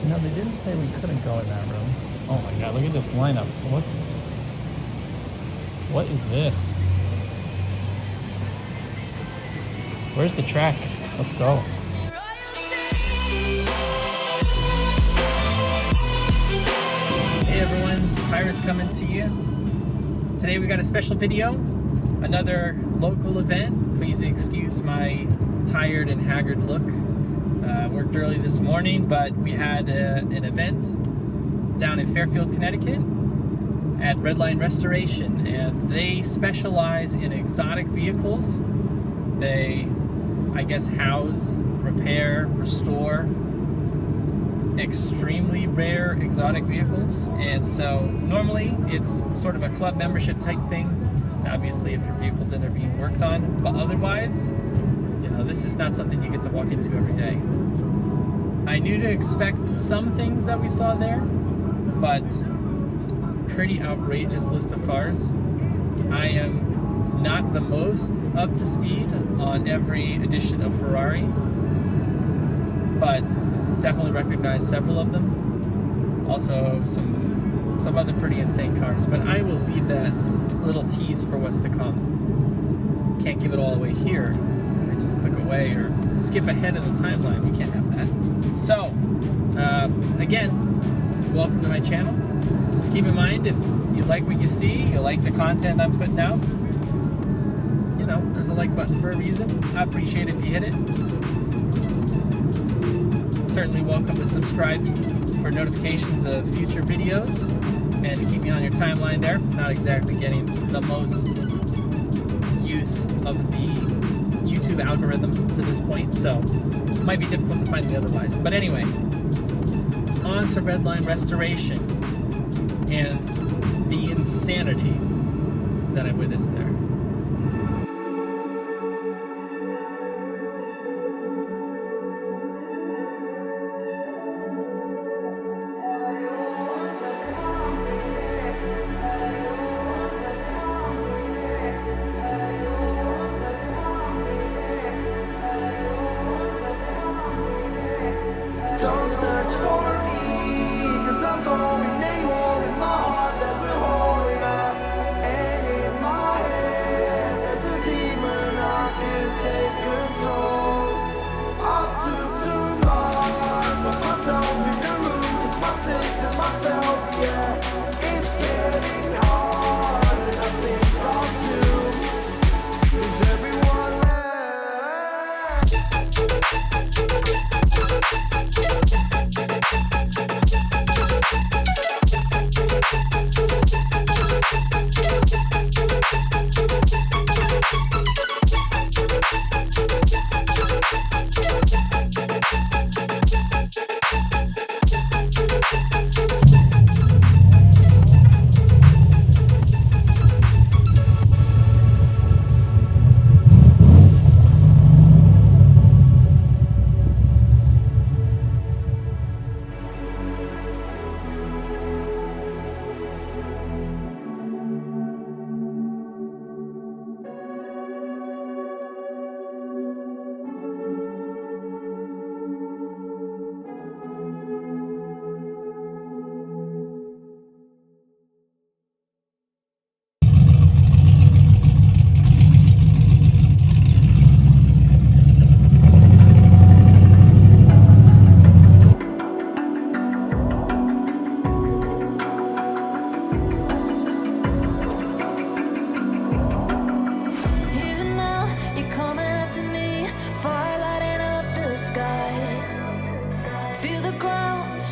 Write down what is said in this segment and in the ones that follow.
No, they didn't say we couldn't go in that room. Oh my god, look at this lineup. What is this? Where's the track? Let's go. Hey everyone, Pyrus coming to you. Today we got a special video, another local event. Please excuse my tired and haggard look. Worked early this morning, but we had an event down in Fairfield, Connecticut at Redline Restoration, and they specialize in exotic vehicles. They, I guess, house, repair, restore extremely rare exotic vehicles. And so normally it's sort of a club membership type thing, obviously if your vehicle's in there being worked on, but otherwise, you know, this is not something you get to walk into every day. I knew to expect some things that we saw there, but pretty outrageous list of cars. I am not the most up to speed on every edition of Ferrari, but definitely recognize several of them. Also some other pretty insane cars, but I will leave that little tease for what's to come. Can't give it all away here. I just click away or skip ahead of the timeline. You can't have that. So, again, welcome to my channel. Just keep in mind, if you like what you see, you like the content I'm putting out, you know, there's a like button for a reason. I appreciate it if you hit it. Certainly welcome to subscribe for notifications of future videos and to keep me on your timeline there. Not exactly getting the most use of the YouTube algorithm to this point, so it might be difficult to find me otherwise. But anyway, on to Redline Restoration and the insanity that I witnessed there. Don't search for me, 'cause I'm going AWOL. In my heart there's a hole, yeah. And in my head there's a demon, I can't take control. I took too much, put myself in the room, just my sins and myself, yeah. It's getting hard and I think I'll do, 'cause everyone left.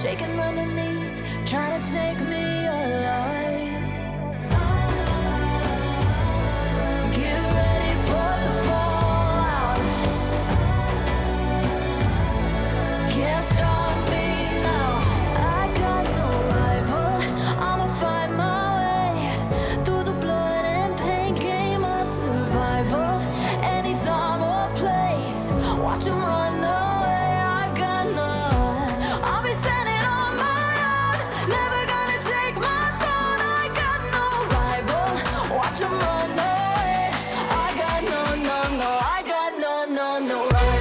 Shaking underneath, trying to take me alive. Get ready for the fallout. Can't stop me now. I got no rival. I'ma fight my way through the blood and pain game of survival. Any time or place, watch 'em run away. I got none. I'll be standing on my own, never gonna take my throne. I got no rival. Watch 'em run away. I got no, I got no rival.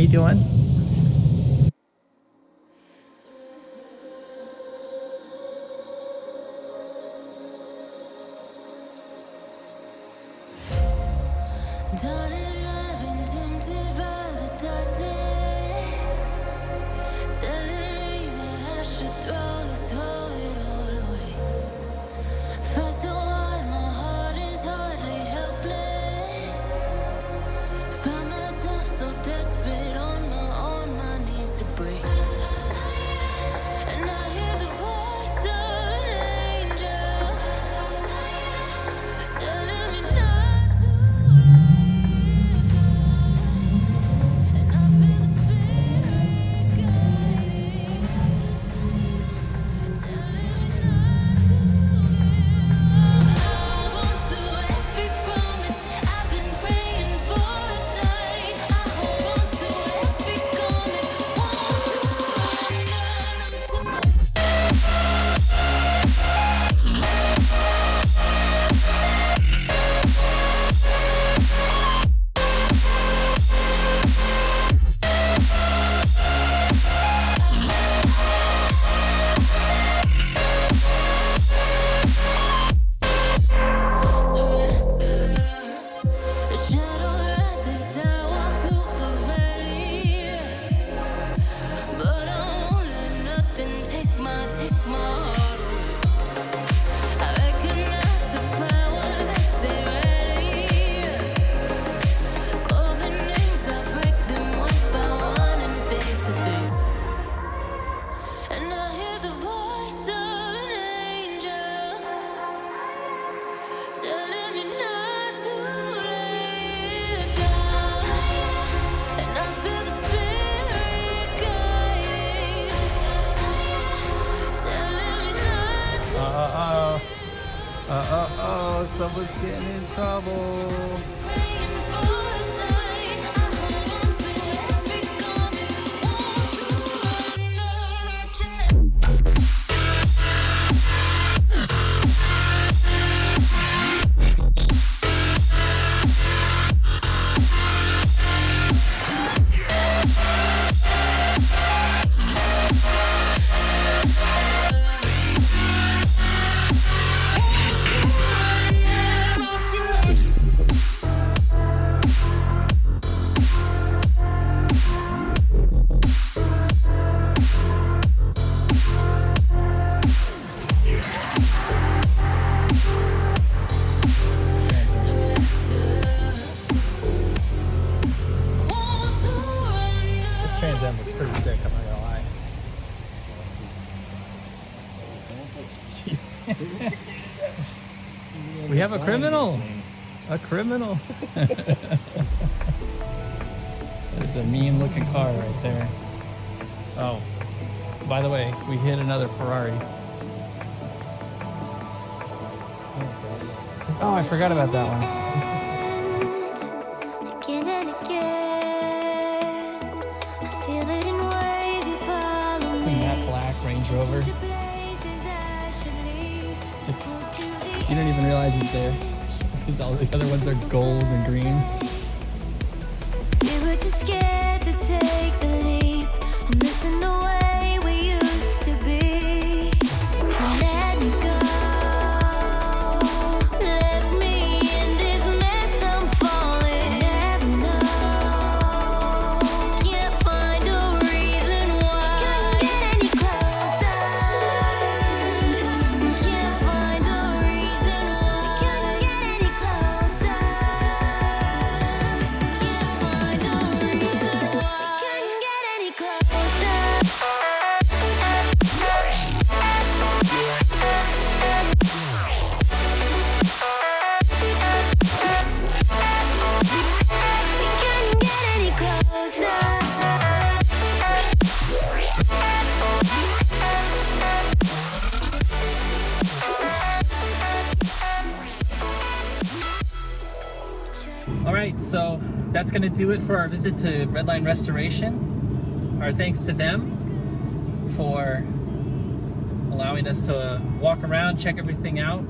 you doing? Darling, I've been tempted by the darkness, telling me that I should throw it all away. Fight so hard, my heart is hardly helpless. Found myself so desperate on my knees to break. And I hear the voice of an angel telling me not to let go. And I feel the spirit guiding, telling me not to hold on to every promise I've been praying for at night. I hold on to every comment, won't surrender, not tonight. The shadow rises, I walk through the valley, but I won't let nothing take my heart away. I recognize the powers as they rally, call the names, I break them one by one and face to face. And I hear the voice of an angel telling me not to lay down. And I feel the spirit guiding, telling me not to. Someone's getting in trouble. Praying for a night. I hold on to every comment, won't surrender, not tonight. This Trans Am looks pretty sick, I'm not gonna lie. We have a criminal! A criminal! That is a mean looking car right there. Oh, by the way, we hit another Ferrari. Oh, I forgot about that one. Again and again, I feel it in ways you follow me. And that black Range Rover. To places I should leave, so close to the You don't even realize it's there. Because all these other ones are gold and green. We were too scared to take the leap. I'm missing the way we used to be. Let me go. Left me in this mess I'm falling. Never know. Can't find a reason why. Couldn't get any closer. Can't find a reason why. Couldn't get any closer. Can't find a reason why. Couldn't get any closer. Couldn't get any closer. All right, so that's gonna do it for our visit to Redline Restoration. Our thanks to them for allowing us to walk around, check everything out.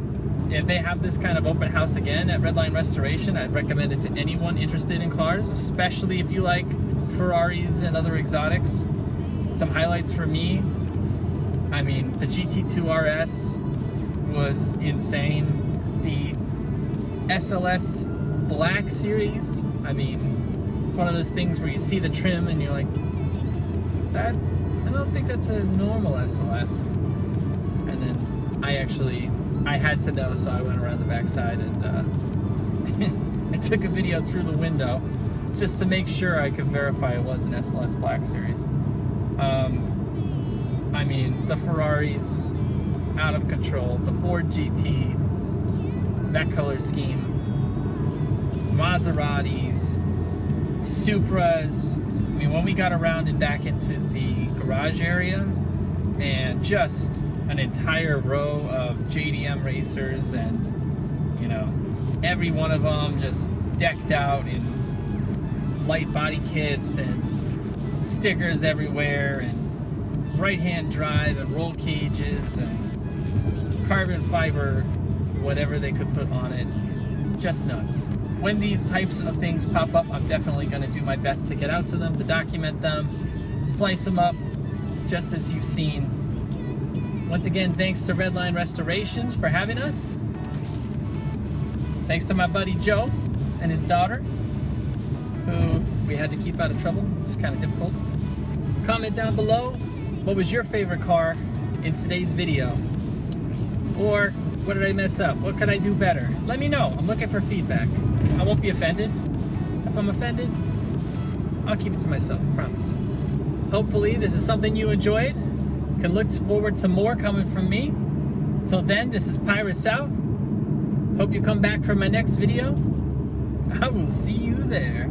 if they have this kind of open house again at Redline Restoration, I'd recommend it to anyone interested in cars, especially if you like Ferraris and other exotics. Some highlights for me, I mean, the GT2 RS was insane. The SLS Black Series, I mean, it's one of those things where you see the trim and you're like, that, I don't think that's a normal SLS. And then I had to know, so I went around the backside and I took a video through the window just to make sure I could verify it was an SLS Black Series. I mean, the Ferraris, out of control. The Ford GT, that color scheme. Maseratis, Supras. I mean, when we got around and back into the garage area, and just an entire row of JDM racers, and you know, every one of them just decked out in light body kits and stickers everywhere, and right-hand drive and roll cages and carbon fiber, whatever they could put on it. Just nuts. When these types of things pop up, I'm definitely going to do my best to get out to them, to document them, slice them up, just as you've seen. Once again, thanks to Redline Restorations for having us. Thanks to my buddy Joe and his daughter, who we had to keep out of trouble. It's kind of difficult. Comment down below, what was your favorite car in today's video? Or what did I mess up? What could I do better? Let me know. I'm looking for feedback. I won't be offended. If I'm offended, I'll keep it to myself, I promise. Hopefully this is something you enjoyed. Can look forward to more coming from me. Till then, this is Pirates Out. Hope you come back for my next video. I will see you there.